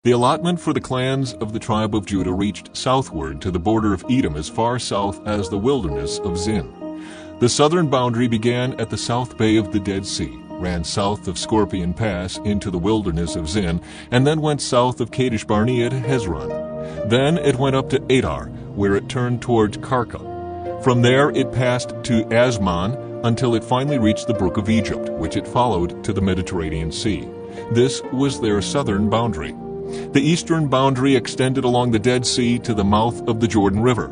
The allotment for the clans of the tribe of Judah reached southward to the border of Edom as far south as the wilderness of Zin. The southern boundary began at the south bay of the Dead Sea, ran south of Scorpion Pass into the wilderness of Zin, and then went south of Kadesh Barnea to Hezron. Then it went up to Adar, where it turned toward Karka. From there it passed to Asmon until it finally reached the brook of Egypt, which it followed to the Mediterranean Sea. This was their southern boundary. The eastern boundary extended along the Dead Sea to the mouth of the Jordan River.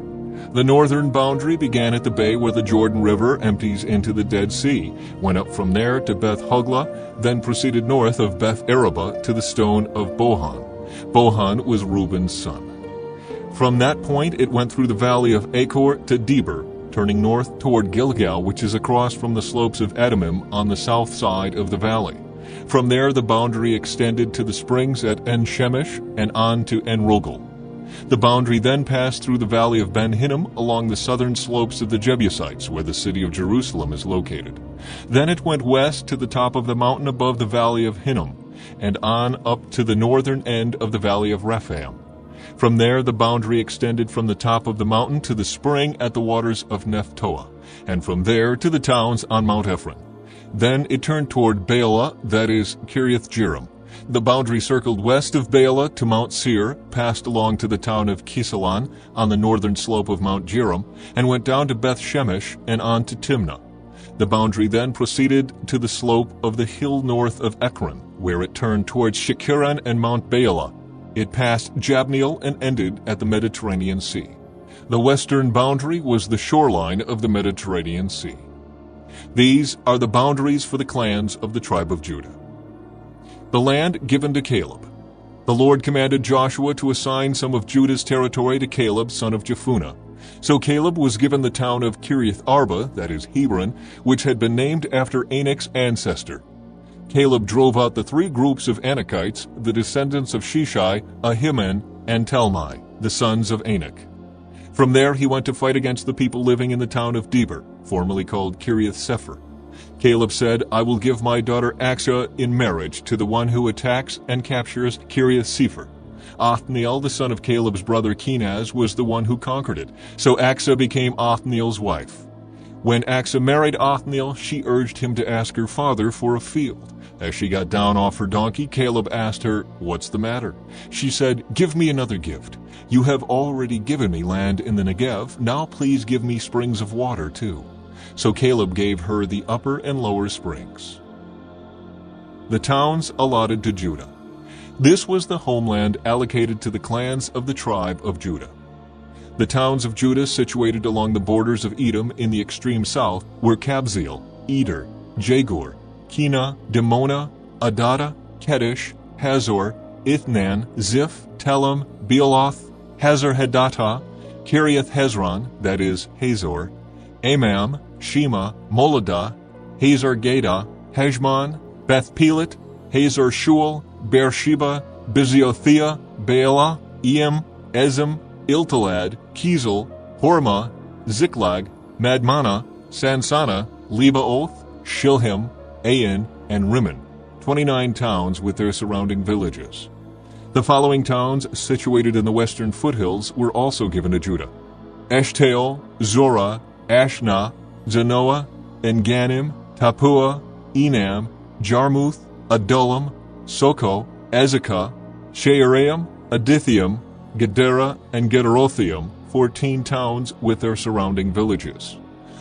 The northern boundary began at the bay where the Jordan River empties into the Dead Sea, went up from there to Beth Hoglah, then proceeded north of Beth Araba to the stone of Bohan. Bohan was Reuben's son. From that point it went through the valley of Achor to Deber, turning north toward Gilgal, which is across from the slopes of Adumim on the south side of the valley. From there the boundary extended to the springs at En-Shemesh and on to En-Rogel. The boundary then passed through the valley of Ben-Hinnom along the southern slopes of the Jebusites, where the city of Jerusalem is located. Then it went west to the top of the mountain above the valley of Hinnom, and on up to the northern end of the valley of Rephaim. From there the boundary extended from the top of the mountain to the spring at the waters of Nephtoah, and from there to the towns on Mount Ephron. Then it turned toward Baalah, that is, Kiriath-Jearim. The boundary circled west of Baalah to Mount Seir, passed along to the town of Kisalon on the northern slope of Mount Jearim, and went down to Beth Shemesh and on to Timnah. The boundary then proceeded to the slope of the hill north of Ekron, where it turned towards Shekiran and Mount Baalah. It passed Jabneel and ended at the Mediterranean Sea. The western boundary was the shoreline of the Mediterranean Sea. These are the boundaries for the clans of the tribe of Judah. The land given to Caleb. The Lord commanded Joshua to assign some of Judah's territory to Caleb, son of Jephunneh. So Caleb was given the town of Kiriath Arba, that is Hebron, which had been named after Anak's ancestor. Caleb drove out the three groups of Anakites, the descendants of Sheshai, Ahiman, and Talmai, the sons of Anak. From there he went to fight against the people living in the town of Deber, formerly called Kiriath-Sepher. Caleb said, I will give my daughter Achsah in marriage to the one who attacks and captures Kiriath-Sepher. Othniel, the son of Caleb's brother Kenaz, was the one who conquered it, so Achsah became Othniel's wife. When Achsah married Othniel, she urged him to ask her father for a field. As she got down off her donkey, Caleb asked her, What's the matter? She said, Give me another gift. You have already given me land in the Negev, now please give me springs of water too. So Caleb gave her the upper and lower springs. The towns allotted to Judah. This was the homeland allocated to the clans of the tribe of Judah. The towns of Judah situated along the borders of Edom in the extreme south were Kabzeel, Eder, Jagur, Kena, Dimona, Adada, Kedesh, Hazor, Ithnan, Ziph, Telem, Bealoth, Hazar-Hadattah, Kiriath Hezron, that is, Hazor, Amam, Shema, Moladah, Hazar-Gadah, Heshmon, Beth-Pelet, Hazar-Shual, Beersheba, Biziothea, Baalah, Eam, Ezem, Iltalad, Kizel, Hormah, Ziklag, Madmannah, Sansannah, Lebaoth, Shilhim, Ain, and Rimmon, 29 towns with their surrounding villages. The following towns, situated in the western foothills, were also given to Judah: Eshtaol, Zorah, Ashna, Zanoah, En-Ganim, Tappuah, Enam, Jarmuth, Adullam, Soko, Azekah, Shearaim, Adithium, Gedera, and Gederothium, 14 towns with their surrounding villages.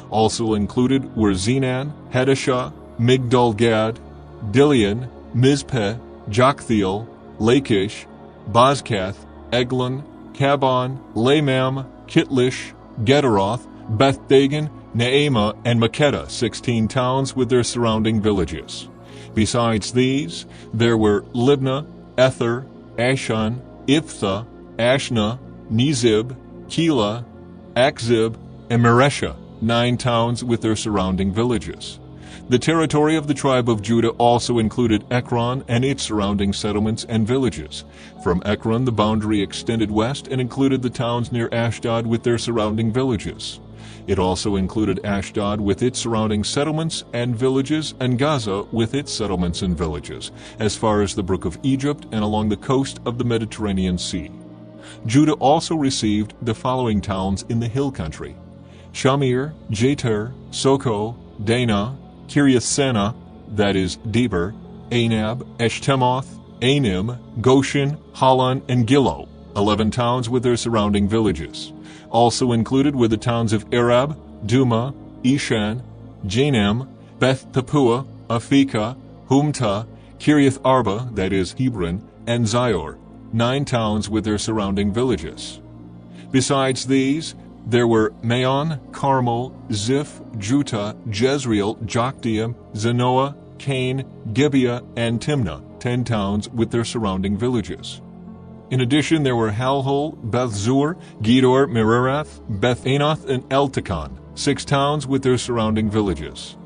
Also included were Zenan, Hadashah, Migdal-Gad, Dilian, Mizpeh, Joktheel, Lachish, Bozkath, Eglon, Kabon, Lamam, Kitlish, Gederoth, Beth-Dagon, Naamah, and Makkedah, 16 towns with their surrounding villages. Besides these, there were Libnah, Ether, Ashan, Iphtha, Ashna, Nizib, Keilah, Akzib, and Mareshah, 9 towns with their surrounding villages. The territory of the tribe of Judah also included Ekron and its surrounding settlements and villages. From Ekron the boundary extended west and included the towns near Ashdod with their surrounding villages. It also included Ashdod with its surrounding settlements and villages, and Gaza with its settlements and villages, as far as the brook of Egypt and along the coast of the Mediterranean Sea. Judah also received the following towns in the hill country: Shamir, Jatir, Soko, Dana, Kiriath-Sena, that is, Deber, Anab, Eshtemoth, Anim, Goshen, Halan, and Gilo, 11 towns with their surrounding villages. Also included were the towns of Arab, Duma, Ishan, Janem, Beth Tapua, Aphekah, Humta, Kiriath Arba, that is, Hebron, and Zior, 9 towns with their surrounding villages. Besides these, there were Maon, Carmel, Ziph, Juta, Jezreel, Jokdeam, Zanoah, Cain, Gibeah, and Timnah, 10 towns with their surrounding villages. In addition, there were Halhol, Beth-zur, Gedor, Merarath, Beth-Anath, and Eltekon, 6 towns with their surrounding villages.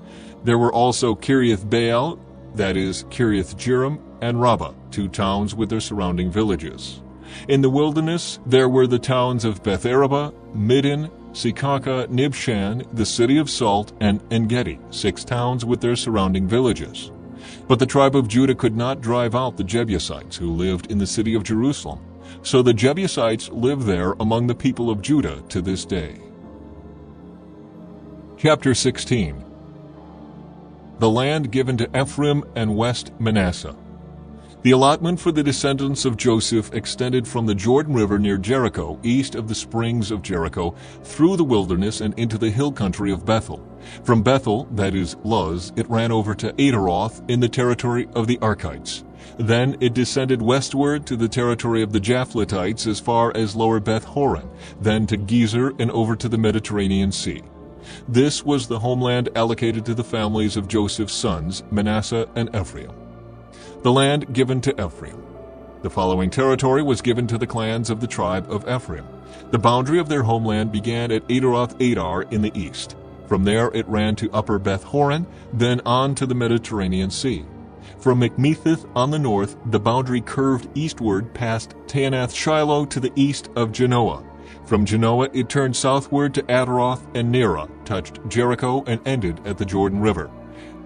There were also Kiriath-Baal, that is, Kiriath-Jearim, and Rabbah, 2 towns with their surrounding villages. In the wilderness, there were the towns of Beth-Araba, Middin, Sikaka, Nibshan, the city of Salt, and En-Gedi, 6 towns with their surrounding villages. But the tribe of Judah could not drive out the Jebusites who lived in the city of Jerusalem, so the Jebusites live there among the people of Judah to this day. Chapter 16. The land given to Ephraim and West Manasseh. The allotment for the descendants of Joseph extended from the Jordan River near Jericho, east of the springs of Jericho, through the wilderness and into the hill country of Bethel. From Bethel, that is, Luz, it ran over to Adaroth in the territory of the Arkites. Then it descended westward to the territory of the Japhletites as far as lower Beth Horon, then to Gezer and over to the Mediterranean Sea. This was the homeland allocated to the families of Joseph's sons, Manasseh and Ephraim. The land given to Ephraim. The following territory was given to the clans of the tribe of Ephraim. The boundary of their homeland began at Adaroth Adar in the east. From there it ran to upper Beth Horon, then on to the Mediterranean Sea. From Mikmethith on the north, the boundary curved eastward past Taanath Shiloh to the east of Genoa. From Genoa it turned southward to Adaroth and Nerah, touched Jericho, and ended at the Jordan River.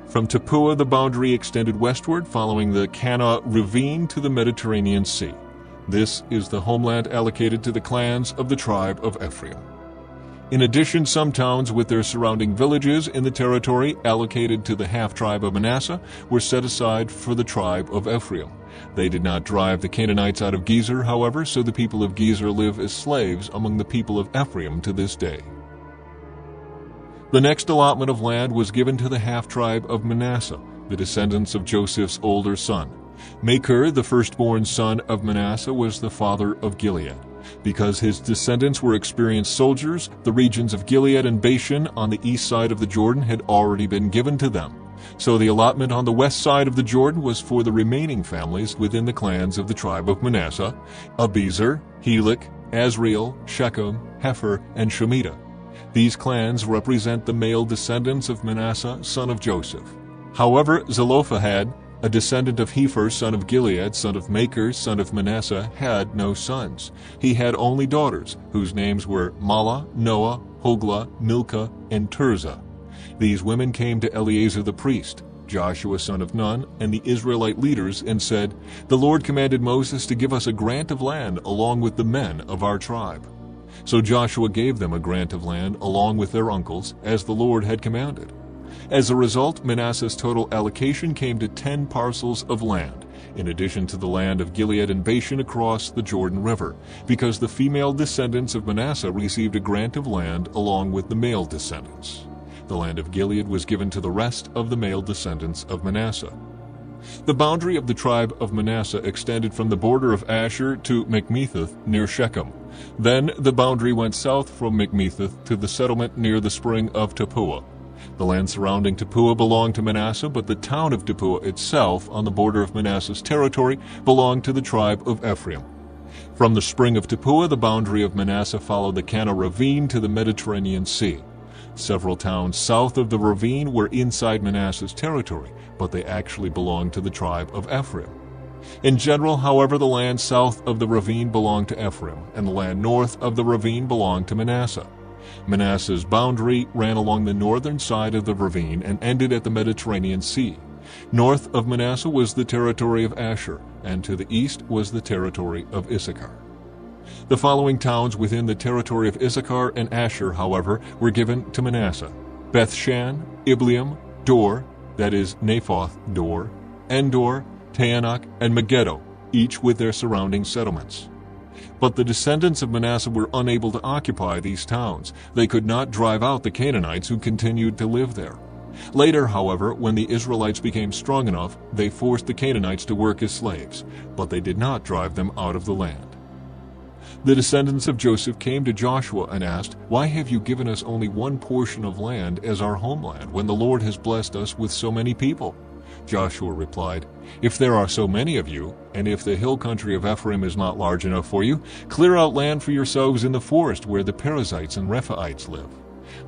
From Tapua the boundary extended westward, following the Kana ravine to the Mediterranean Sea. This is the homeland allocated to the clans of the tribe of Ephraim. In addition, some towns with their surrounding villages in the territory allocated to the half-tribe of Manasseh were set aside for the tribe of Ephraim. They did not drive the Canaanites out of Gezer, however, so the people of Gezer live as slaves among the people of Ephraim to this day. The next allotment of land was given to the half-tribe of Manasseh, the descendants of Joseph's older son. Machir, the firstborn son of Manasseh, was the father of Gilead. Because his descendants were experienced soldiers, the regions of Gilead and Bashan on the east side of the Jordan had already been given to them. So the allotment on the west side of the Jordan was for the remaining families within the clans of the tribe of Manasseh: Abiezer, Helek, Asriel, Shechem, Hefer, and Shemitah. These clans represent the male descendants of Manasseh, son of Joseph. However, Zelophehad, a descendant of Hefer, son of Gilead, son of Machir, son of Manasseh, had no sons. He had only daughters, whose names were Mahlah, Noah, Hoglah, Milcah, and Tirzah. These women came to Eleazar the priest, Joshua son of Nun, and the Israelite leaders, and said, "The Lord commanded Moses to give us a grant of land along with the men of our tribe." So Joshua gave them a grant of land along with their uncles, as the Lord had commanded. As a result, Manasseh's total allocation came to 10 parcels of land, in addition to the land of Gilead and Bashan across the Jordan River, because the female descendants of Manasseh received a grant of land along with the male descendants. The land of Gilead was given to the rest of the male descendants of Manasseh. The boundary of the tribe of Manasseh extended from the border of Asher to Mikmethith near Shechem. Then the boundary went south from Mikmethith to the settlement near the spring of Tapua. The land surrounding Tapua belonged to Manasseh, but the town of Tapua itself, on the border of Manasseh's territory, belonged to the tribe of Ephraim. From the spring of Tapua, the boundary of Manasseh followed the Kana ravine to the Mediterranean Sea. Several towns south of the ravine were inside Manasseh's territory, but they actually belonged to the tribe of Ephraim. In general, however, the land south of the ravine belonged to Ephraim, and the land north of the ravine belonged to Manasseh. Manasseh's boundary ran along the northern side of the ravine and ended at the Mediterranean Sea. North of Manasseh was the territory of Asher, and to the east was the territory of Issachar. The following towns within the territory of Issachar and Asher, however, were given to Manasseh: Bethshan, Ibleam, Dor, that is Naphoth Dor, Endor, Taanach, and Megiddo, each with their surrounding settlements. But the descendants of Manasseh were unable to occupy these towns. They could not drive out the Canaanites who continued to live there. Later, however, when the Israelites became strong enough, they forced the Canaanites to work as slaves, but they did not drive them out of the land. The descendants of Joseph came to Joshua and asked, "Why have you given us only one portion of land as our homeland, when the Lord has blessed us with so many people?" Joshua replied, "If there are so many of you, and if the hill country of Ephraim is not large enough for you, clear out land for yourselves in the forest where the Perizzites and Rephaites live."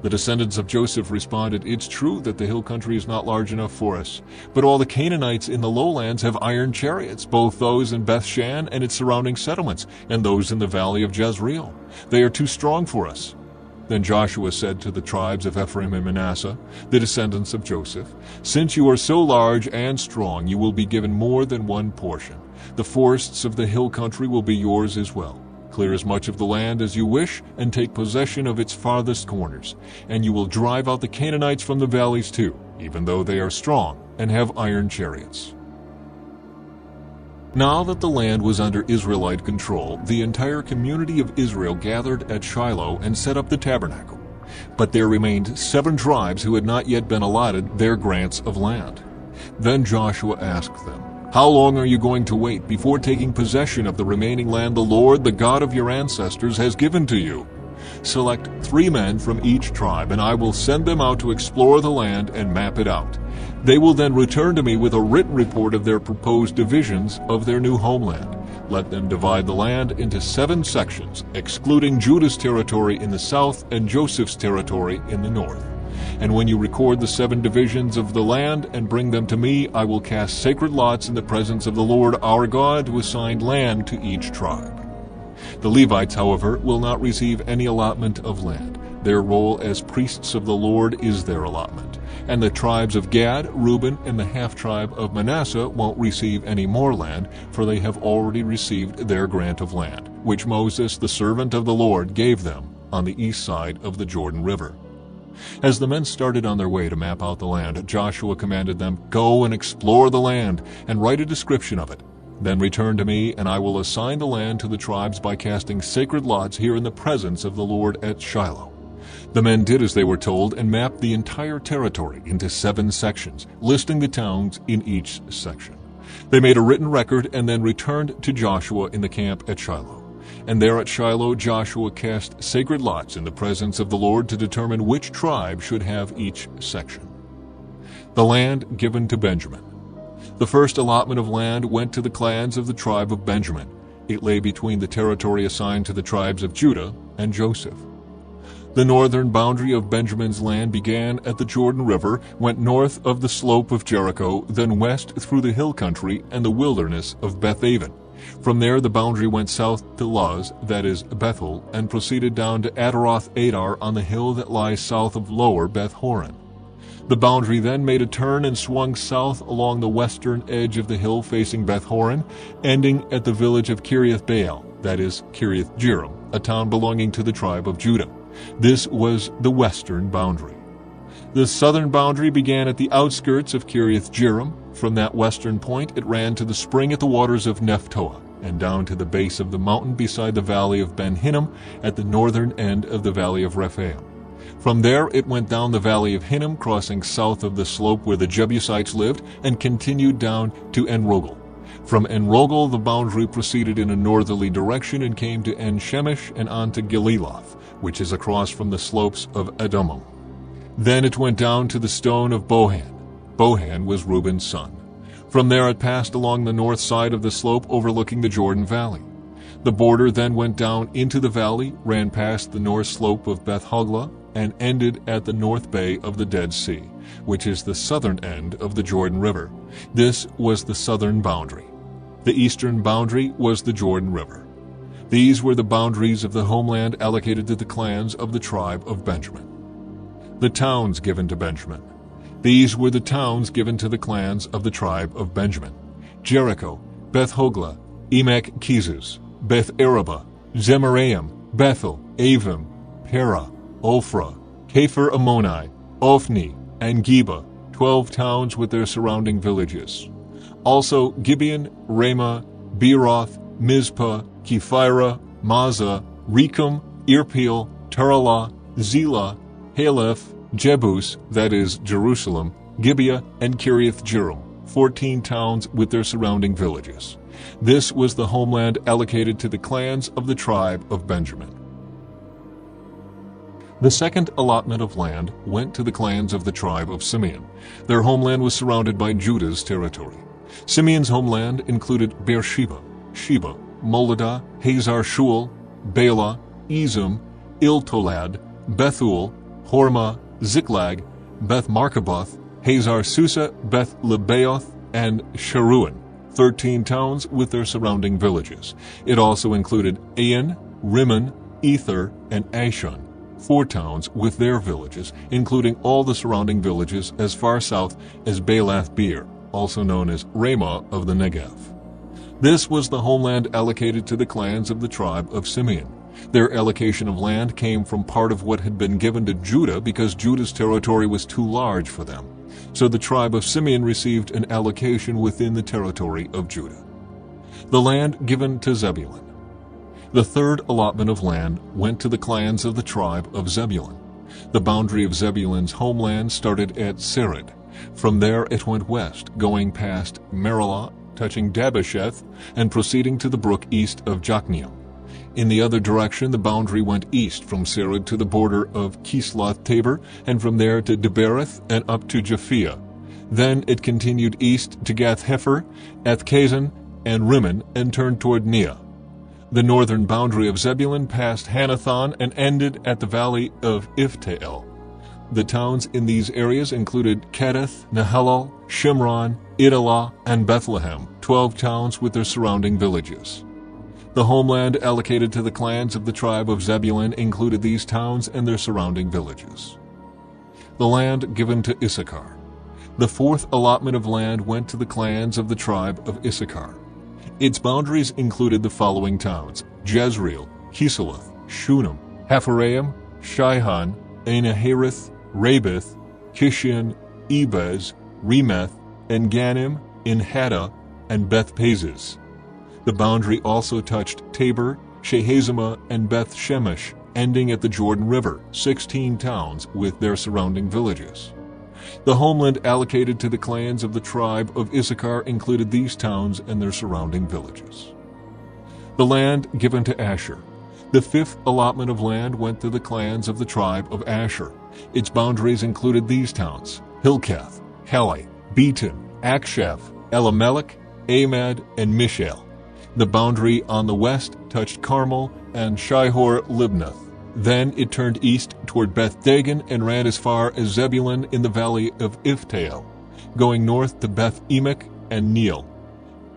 The descendants of Joseph responded, "It's true that the hill country is not large enough for us, but all the Canaanites in the lowlands have iron chariots, both those in Bethshan and its surrounding settlements, and those in the valley of Jezreel. They are too strong for us." Then Joshua said to the tribes of Ephraim and Manasseh, the descendants of Joseph, "Since you are so large and strong, you will be given more than one portion. The forests of the hill country will be yours as well. Clear as much of the land as you wish, and take possession of its farthest corners. And you will drive out the Canaanites from the valleys too, even though they are strong and have iron chariots." Now that the land was under Israelite control, the entire community of Israel gathered at Shiloh and set up the tabernacle. But there remained 7 tribes who had not yet been allotted their grants of land. Then Joshua asked them, "How long are you going to wait before taking possession of the remaining land the Lord, the God of your ancestors, has given to you? Select 3 men from each tribe, and I will send them out to explore the land and map it out. They will then return to me with a written report of their proposed divisions of their new homeland. Let them divide the land into 7 sections, excluding Judah's territory in the south and Joseph's territory in the north. And when you record the 7 divisions of the land and bring them to me, I will cast sacred lots in the presence of the Lord our God to assign land to each tribe. The Levites, however, will not receive any allotment of land. Their role as priests of the Lord is their allotment. And the tribes of Gad, Reuben, and the half-tribe of Manasseh won't receive any more land, for they have already received their grant of land, which Moses, the servant of the Lord, gave them on the east side of the Jordan River." As the men started on their way to map out the land, Joshua commanded them, "Go and explore the land, and write a description of it. Then return to me, and I will assign the land to the tribes by casting sacred lots here in the presence of the Lord at Shiloh." The men did as they were told and mapped the entire territory into 7 sections, listing the towns in each section. They made a written record and then returned to Joshua in the camp at Shiloh. And there at Shiloh Joshua cast sacred lots in the presence of the Lord to determine which tribe should have each section. The land given to Benjamin. The first allotment of land went to the clans of the tribe of Benjamin. It lay between the territory assigned to the tribes of Judah and Joseph. The northern boundary of Benjamin's land began at the Jordan River, went north of the slope of Jericho, then west through the hill country and the wilderness of Bethaven. From there the boundary went south to Luz, that is Bethel, and proceeded down to Ataroth Adar on the hill that lies south of lower Beth-horon. The boundary then made a turn and swung south along the western edge of the hill facing Beth-horon, ending at the village of Kiriath-Baal, that is Kiriath-Jearim, a town belonging to the tribe of Judah. This was the western boundary. The southern boundary began at the outskirts of Kiriath-Jearim. From that western point it ran to the spring at the waters of Nephtoah, and down to the base of the mountain beside the valley of Ben-Hinnom at the northern end of the valley of Rephaim. From there it went down the valley of Hinnom, crossing south of the slope where the Jebusites lived, and continued down to En-Rogel. From En-Rogel the boundary proceeded in a northerly direction and came to En-Shemesh and on to Geliloth, which is across from the slopes of Edomim. Then it went down to the stone of Bohan. Bohan was Reuben's son. From there it passed along the north side of the slope overlooking the Jordan Valley. The border then went down into the valley, ran past the north slope of Beth-Hoglah, and ended at the north bay of the Dead Sea, which is the southern end of the Jordan River. This was the southern boundary. The eastern boundary was the Jordan River. These were the boundaries of the homeland allocated to the clans of the tribe of Benjamin. The towns given to Benjamin. These were the towns given to the clans of the tribe of Benjamin: Jericho, Beth Hogla, Emek Keziz, Beth Araba, Zemaraim, Bethel, Avim, Pera, Ophrah, Kepher Ammoni, Ophni, and Geba, 12 towns with their surrounding villages. Also Gibeon, Ramah, Beeroth, Mizpah, Kephirah, Mazah, Rechem, Irpeel, Taralah, Zelah, Haleph, Jebus, that is, Jerusalem, Gibeah, and Kiriath Jearim, 14 towns with their surrounding villages. This was the homeland allocated to the clans of the tribe of Benjamin. The second allotment of land went to the clans of the tribe of Simeon. Their homeland was surrounded by Judah's territory. Simeon's homeland included Beersheba, Sheba, Moladah, Hazar Shual, Bela, Ezem, Iltolad, Bethul, Hormah, Ziklag, Beth Markaboth, Hazar Susa, Beth Lebaoth, and Sharuan, 13 towns with their surrounding villages. It also included Ain, Rimmon, Ether, and Ashon, 4 towns with their villages, including all the surrounding villages as far south as Baalath Beer, also known as Ramah of the Negev. This was the homeland allocated to the clans of the tribe of Simeon. Their allocation of land came from part of what had been given to Judah because Judah's territory was too large for them. So the tribe of Simeon received an allocation within the territory of Judah. The land given to Zebulun. The third allotment of land went to the clans of the tribe of Zebulun. The boundary of Zebulun's homeland started at Sered. From there it went west, going past Merilah, touching Dabbesheth, and proceeding to the brook east of Jokneam. In the other direction, the boundary went east from Sered to the border of Kisloth Tabor, and from there to Debereth and up to Japhia. Then it continued east to Gath-Hepher, Ethkazan, and Rimmon, and turned toward Neah. The northern boundary of Zebulun passed Hanathon and ended at the valley of Iftael. The towns in these areas included Kedeth, Nahalal, Shimron, Idalah, and Bethlehem, 12 towns with their surrounding villages. The homeland allocated to the clans of the tribe of Zebulun included these towns and their surrounding villages. The land given to Issachar. The fourth allotment of land went to the clans of the tribe of Issachar. Its boundaries included the following towns: Jezreel, Kisaloth, Shunem, Hapharaim, Shihon, Anahareth, Rabith, Kishion, Ebez, Remeth, and Ganim, Enhada, and Beth-Pazez. The boundary also touched Tabor, Shehazimah, and Beth-Shemesh, ending at the Jordan River, 16 towns with their surrounding villages. The homeland allocated to the clans of the tribe of Issachar included these towns and their surrounding villages. The land given to Asher. The fifth allotment of land went to the clans of the tribe of Asher. Its boundaries included these towns: Hilkath, Hali, Beton, Akshaph, Elimelech, Amad, and Mishael. The boundary on the west touched Carmel and Shihor-Libnath. Then it turned east toward Beth-Dagon and ran as far as Zebulun in the valley of Iftael, going north to Beth-Emek and Neiel.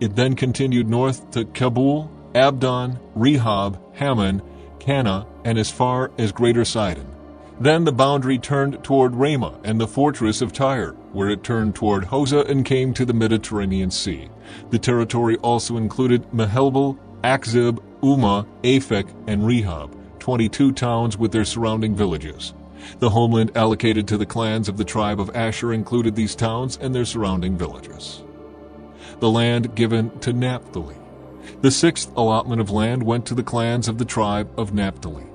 It then continued north to Kabul, Abdon, Rehob, Hammon, Cana, and as far as Greater Sidon. Then the boundary turned toward Ramah and the fortress of Tyre, where it turned toward Hosah and came to the Mediterranean Sea. The territory also included Mehelbel, Akzib, Umah, Aphek, and Rehob, 22 towns with their surrounding villages. The homeland allocated to the clans of the tribe of Asher included these towns and their surrounding villages. The land given to Naphtali. The sixth allotment of land went to the clans of the tribe of Naphtali.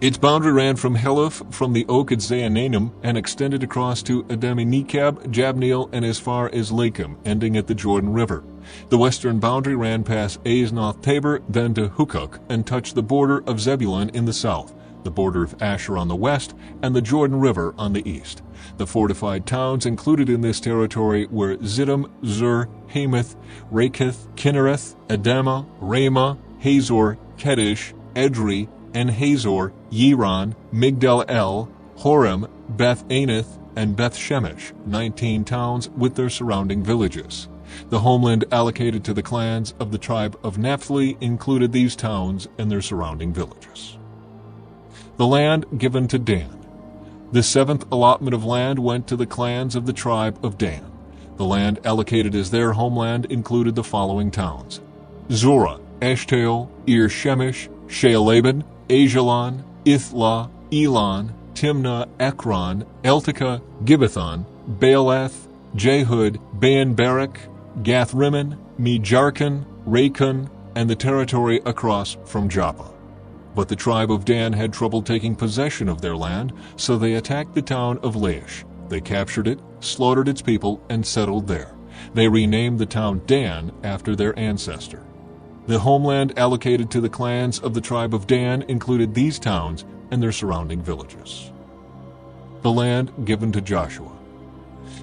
Its boundary ran from Heleph from the oak at Zaananim and extended across to Adami-Nekab, Jabneel, and as far as Lakim, ending at the Jordan River. The western boundary ran past Aznoth Tabor, then to Hukok, and touched the border of Zebulun in the south, the border of Asher on the west, and the Jordan River on the east. The fortified towns included in this territory were Ziddim, Zur, Hamath, Raketh, Kinnereth, Adama, Ramah, Hazor, Kedesh, Edrei, and Hazor, Yiron, Migdal-El, Horem, Beth-Anath, and Beth-Shemesh, 19 towns with their surrounding villages. The homeland allocated to the clans of the tribe of Naphtali included these towns and their surrounding villages. The land given to Dan. The seventh allotment of land went to the clans of the tribe of Dan. The land allocated as their homeland included the following towns: Zorah, Eshtaol, Ir-Shemesh, Shealaban, Ajalon, Ithla, Elon, Timnah, Ekron, Eltekah, Gibbethon, Baalath, Jehud, Baal-Barak, Gath-Rimmon, Mejarkon, Rakon, and the territory across from Joppa. But the tribe of Dan had trouble taking possession of their land, so they attacked the town of Laish. They captured it, slaughtered its people, and settled there. They renamed the town Dan after their ancestor. The homeland allocated to the clans of the tribe of Dan included these towns and their surrounding villages. The land given to Joshua.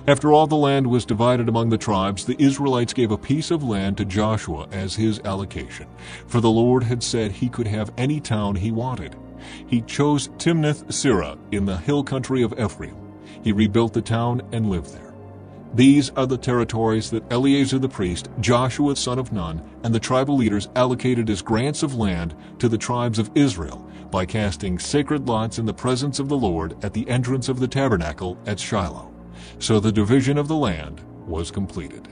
After all the land was divided among the tribes, the Israelites gave a piece of land to Joshua as his allocation, for the Lord had said he could have any town he wanted. He chose Timnath-Serah in the hill country of Ephraim. He rebuilt the town and lived there. These are the territories that Eleazar the priest, Joshua son of Nun, and the tribal leaders allocated as grants of land to the tribes of Israel by casting sacred lots in the presence of the Lord at the entrance of the tabernacle at Shiloh. So the division of the land was completed.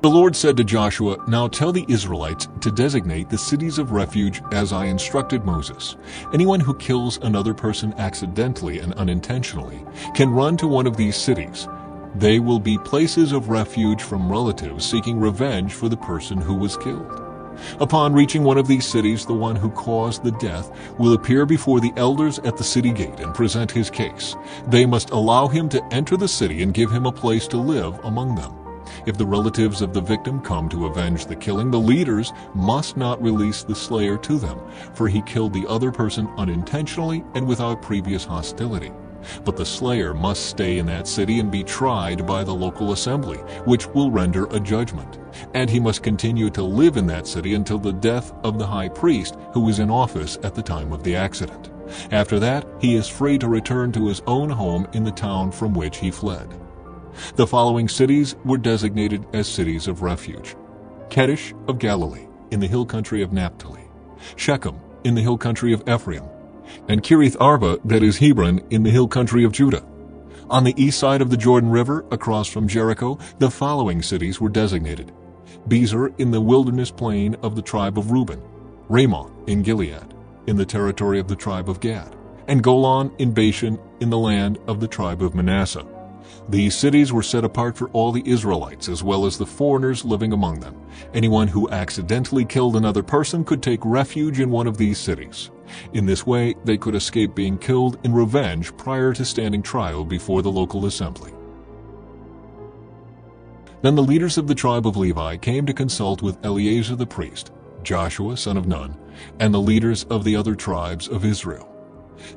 The Lord said to Joshua, "Now tell the Israelites to designate the cities of refuge as I instructed Moses. Anyone who kills another person accidentally and unintentionally can run to one of these cities. They will be places of refuge from relatives seeking revenge for the person who was killed. Upon reaching one of these cities, the one who caused the death will appear before the elders at the city gate and present his case. They must allow him to enter the city and give him a place to live among them. If the relatives of the victim come to avenge the killing, the leaders must not release the slayer to them, for he killed the other person unintentionally and without previous hostility. But the slayer must stay in that city and be tried by the local assembly, which will render a judgment. And he must continue to live in that city until the death of the high priest who was in office at the time of the accident. After that, he is free to return to his own home in the town from which he fled." The following cities were designated as cities of refuge: Kedesh of Galilee, in the hill country of Naphtali; Shechem, in the hill country of Ephraim; and Kiriath Arba, that is Hebron, in the hill country of Judah. On the east side of the Jordan River, across from Jericho, the following cities were designated: Bezer, in the wilderness plain of the tribe of Reuben; Ramoth in Gilead, in the territory of the tribe of Gad; and Golan in Bashan, in the land of the tribe of Manasseh. These cities were set apart for all the Israelites, as well as the foreigners living among them. Anyone who accidentally killed another person could take refuge in one of these cities. In this way, they could escape being killed in revenge prior to standing trial before the local assembly. Then the leaders of the tribe of Levi came to consult with Eleazar the priest, Joshua son of Nun, and the leaders of the other tribes of Israel.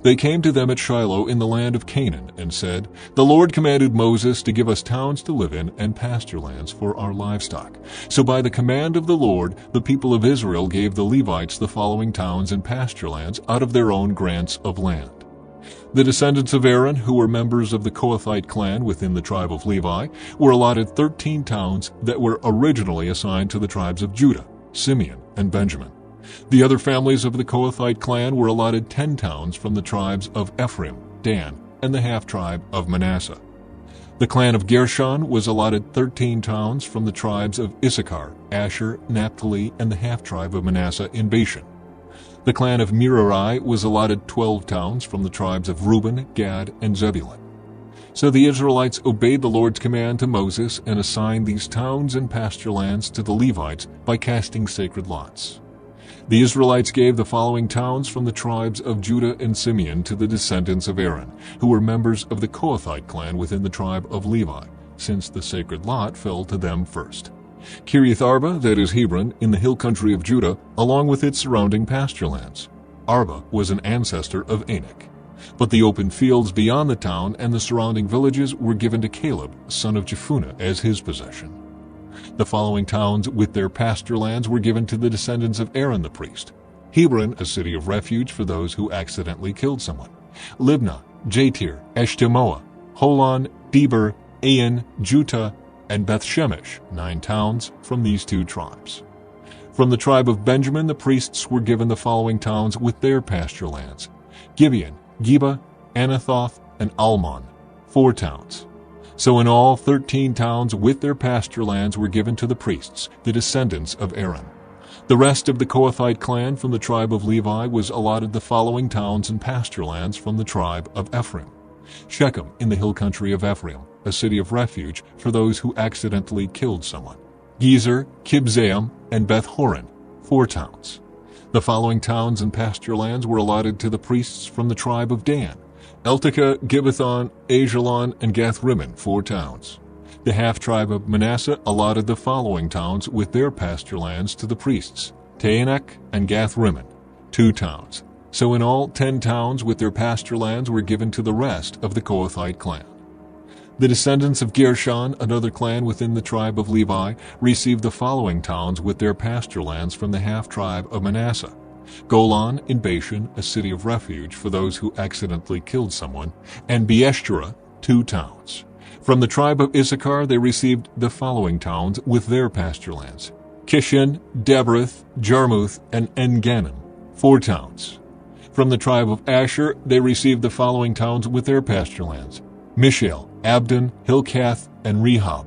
They came to them at Shiloh in the land of Canaan and said, "The Lord commanded Moses to give us towns to live in and pasture lands for our livestock. So by the command of the Lord, the people of Israel gave the Levites the following towns and pasture lands out of their own grants of land. The descendants of Aaron, who were members of the Kohathite clan within the tribe of Levi, were allotted 13 towns that were originally assigned to the tribes of Judah, Simeon, and Benjamin. The other families of the Kohathite clan were allotted 10 towns from the tribes of Ephraim, Dan, and the half-tribe of Manasseh. The clan of Gershon was allotted 13 towns from the tribes of Issachar, Asher, Naphtali, and the half-tribe of Manasseh in Bashan. The clan of Merari was allotted 12 towns from the tribes of Reuben, Gad, and Zebulun. So the Israelites obeyed the Lord's command to Moses and assigned these towns and pasture lands to the Levites by casting sacred lots. The Israelites gave the following towns from the tribes of Judah and Simeon to the descendants of Aaron, who were members of the Kohathite clan within the tribe of Levi, since the sacred lot fell to them first: Kiriath Arba, that is Hebron, in the hill country of Judah, along with its surrounding pasture lands. Arba was an ancestor of Anak. But the open fields beyond the town and the surrounding villages were given to Caleb, son of Jephunneh, as his possession. The following towns with their pasture lands were given to the descendants of Aaron the priest: Hebron, a city of refuge for those who accidentally killed someone; Libnah, Jatir, Eshtemoa, Holon, Deber, Ain, Juttah, and Beth-Shemesh, 9 towns from these 2 tribes. From the tribe of Benjamin, the priests were given the following towns with their pasture lands: Gibeon, Geba, Anathoth, and Almon, 4 towns. So in all, 13 towns with their pasture lands were given to the priests, the descendants of Aaron. The rest of the Kohathite clan from the tribe of Levi was allotted the following towns and pasture lands from the tribe of Ephraim: Shechem in the hill country of Ephraim, a city of refuge for those who accidentally killed someone; Gezer, Kibzaim, and Beth-horon, 4 towns. The following towns and pasture lands were allotted to the priests from the tribe of Dan: Eltekeh, Gibbethon, Ajalon, and Gath-rimmon, 4 towns. The half-tribe of Manasseh allotted the following towns with their pasture lands to the priests: Taanach and Gath-rimmon, 2 towns. So in all, 10 towns with their pasture lands were given to the rest of the Kohathite clan. The descendants of Gershon, another clan within the tribe of Levi, received the following towns with their pasture lands from the half-tribe of Manasseh: Golan in Bashan, a city of refuge for those who accidentally killed someone, and Beeshterah, 2 towns. From the tribe of Issachar they received the following towns with their pasture lands: Kishin, Debereth, Jarmuth, and En-gannim, 4 towns. From the tribe of Asher they received the following towns with their pasture lands: Mishael, Abdon, Hilkath, and Rehob,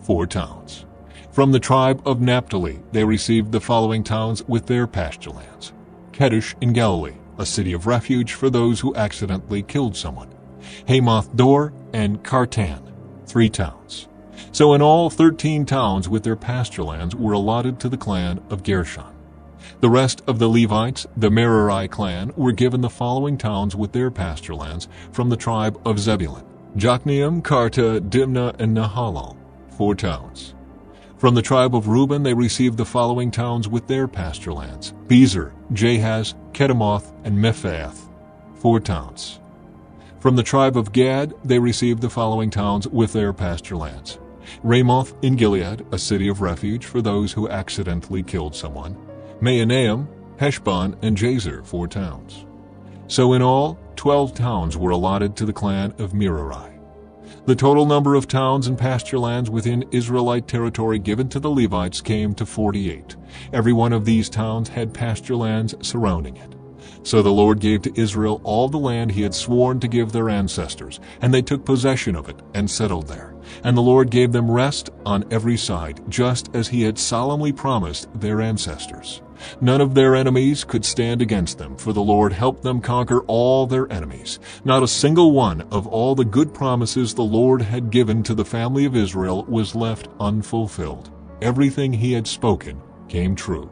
4 towns. From the tribe of Naphtali they received the following towns with their pasture lands: Kedesh in Galilee, a city of refuge for those who accidentally killed someone; Hamath-dor, and Kartan, 3 towns. So in all, 13 towns with their pasture lands were allotted to the clan of Gershon. The rest of the Levites, the Merari clan, were given the following towns with their pasture lands from the tribe of Zebulun: Jokneam, Karta, Dimnah, and Nahalal, 4 towns. From the tribe of Reuben they received the following towns with their pasture lands: Bezer, Jahaz, Kedemoth, and Mephaath, 4 towns. From the tribe of Gad they received the following towns with their pasture lands: Ramoth in Gilead, a city of refuge for those who accidentally killed someone; Mahanaim, Heshbon, and Jazer, 4 towns. So in all, 12 towns were allotted to the clan of Merari. The total number of towns and pasture lands within Israelite territory given to the Levites came to 48. Every one of these towns had pasture lands surrounding it. So the Lord gave to Israel all the land he had sworn to give their ancestors, and they took possession of it and settled there. And the Lord gave them rest on every side, just as he had solemnly promised their ancestors. None of their enemies could stand against them, for the Lord helped them conquer all their enemies. Not a single one of all the good promises the Lord had given to the family of Israel was left unfulfilled. Everything he had spoken came true.